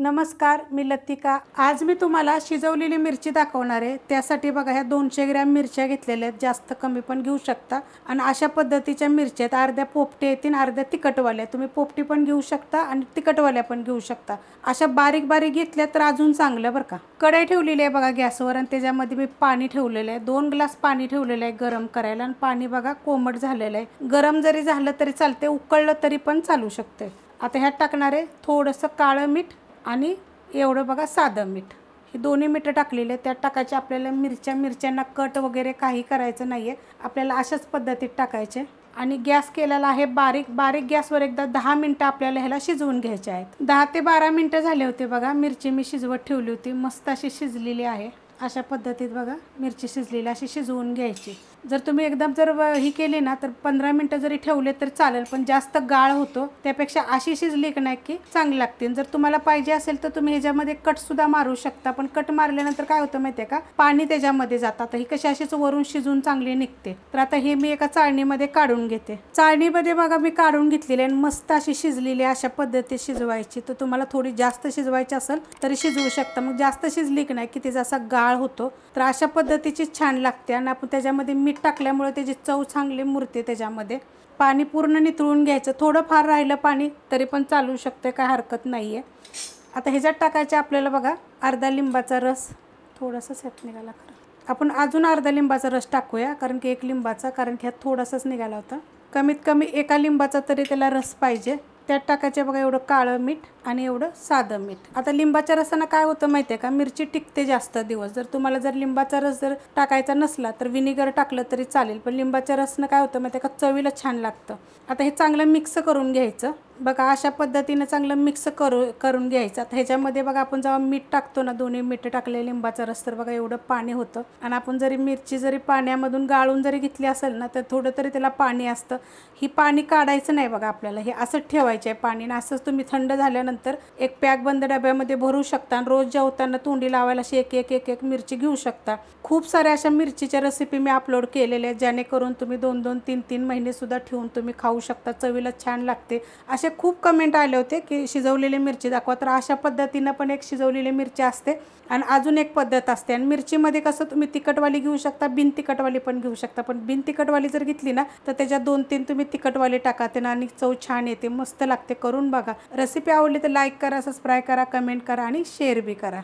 नमस्कार, मी लतिका। आज मी तुम्हाला शिजवलेली मिरची दाखवणार आहे। त्यासाठी बघा ह्या 200 ग्रॅम मिरच्या घेतलेल्या आहेत, जास्त कमी पण घेऊ शकता। आणि अशा पद्धतीच्या मिरच्या आहेत, अर्ध्या पोपटी आहेत, अर्ध्या तिखटवाल्या। तुम्ही पोपटी पण घेऊ शकता आणि तिखटवाल्या पण घेऊ शकता। अशा बारीक बारीक घेतल्या तर अजून चांगलं बरं का। कढई ठेवलेली आहे बघा गॅसवर आणि त्याच्यामध्ये मी पाणी ठेवलेलं आहे। 2 ग्लास पाणी ठेवलेलं आहे गरम करायला आणि पाणी बघा कोमट झालेलं आहे। गरम जरी झालं तरी चालते, उकळलं तरी पण चालू शकते। आता ह्यात टाकणार आहे थोडंसं काळं मीठ आणि एवढं बघा साधं मीठ। हे दोन्ही मीठ टाकलेले त्यात टाकायचे। आपल्याला मिरच्यांना कट वगैरे काही करायचं नाहीये, आपल्याला अशाच पद्धतीत टाकायचे। आणि गॅस केलेला आहे बारीक गॅसवर एकदा 10 मिनिटं आपल्याला ह्याला शिजवून घ्यायचे आहेत। 10 ते 12 मिनिटं झाले होते बघा। मिरची मी शिजवत ठेवली होती, मस्त अशी शिजलेली आहे। अशा पद्धतीत बघा मिरची शिजलेली अशी शिजवून घ्यायची। जर तुम्ही एकदम ही केली ना तर 15 मिनिटं जरी ठेवले तर चालेल, पण जास्त गाळ होतो। त्यापेक्षा अशी शिजली की नाही की चांगली लागते। जर तुम्हाला पाहिजे असेल तर तुम्ही ह्याच्यामध्ये कट सुद्धा मारू शकता, पण कट मारल्यानंतर काय होतं माहिती आहे का, पाणी त्याच्यामध्ये जातं। ही कशी अशीच वरून शिजून चांगली निघते। तर आता हे मी एका चाळणीमध्ये काढून घेते। चाळणीमध्ये बघा मी काढून घेतलेली आणि मस्त अशी शिजलेली अशा पद्धतीत शिजवायची। तर तुम्हाला थोडी जास्त शिजवायची असेल तरी शिजवू शकता। मग जास्त शिजली की नाही की त्याचा असा गाळ होतो, तर अशा पद्धतीची छान लागते। आणि आपण त्याच्यामध्ये मीठ टाकल्यामुळे त्याची चव चांगली मुरते। त्याच्यामध्ये पाणी पूर्ण नितळून घ्यायचं, थोडं फार राहिलं पाणी तरी पण चालू शकते, काय हरकत नाहीये। आता ह्याच्यात टाकायचे आपल्याला बघा अर्धा लिंबाचा रस, थोडासा सेट निघाला खरं। आपण अजून अर्धा लिंबाचा रस टाकूया, कारण की एक लिंबाचा, कारण की ह्यात थोडासाच निघाला होता। कमीत कमी एका लिंबाचा तरी त्याला रस पाहिजे। त्यात टाकायचे बघा एवढं काळं मीठ आणि एवढं साधं मीठ। आता लिंबाच्या रसानं काय होतं माहिती आहे का, मिरची टिकते जास्त दिवस। जर तुम्हाला लिंबाचा रस टाकायचा नसला तर विनेगर टाकलं तरी चालेल, पण लिंबाच्या रसनं काय होतं माहिती आहे का, चवीला छान लागतं। आता हे चांगलं मिक्स करून घ्यायचं बघा, अशा पद्धतीने चांगलं मिक्स करून घ्यायचं। आता ह्याच्यामध्ये बघा आपण जेव्हा मीठ टाकतो ना, दोन्ही मीठ टाकले लिंबाचा रस, तर बघा एवढं पाणी होतं। आणि आपण मिरची पाण्यामधून गाळून घेतली असेल ना तर थोडं तरी त्याला पाणी असतं। ही पाणी काढायचं नाही बघा आपल्याला, हे असंच ठेवायचं आहे पाणी। आणि असंच तुम्ही थंड झाल्यानंतर एक पॅक बंद डब्यामध्ये भरू शकता आणि रोज जेवताना तोंडी लावायला अशी एक मिरची घेऊ शकता। खूप साऱ्या अशा मिरचीच्या रेसिपी मी अपलोड केलेल्या आहेत, जेणेकरून तुम्ही 2-2, 3-3 महिने सुद्धा ठेवून तुम्ही खाऊ शकता, चवीला छान लागते। असे खूप कमेंट आले होते की शिजवलेली मिरची दाखवा, तर अशा पद्धतीनं पण एक शिजवलेली मिरची असते आणि अजून एक पद्धत असते। आणि मिरचीमध्ये कसं तुम्ही तिखटवाली घेऊ शकता, बिन तिखटवाली पण घेऊ शकता, पण बिन तिखटवाली जर घेतली ना तर त्याच्यात 2-3 तुम्ही तिखटवाली टाका, त्यांना आणि चव छान येते, मस्त लागते। करून बघा। रेसिपी आवडली तर लाईक करा, सबस्क्राईब करा, कमेंट करा आणि शेअर बी करा।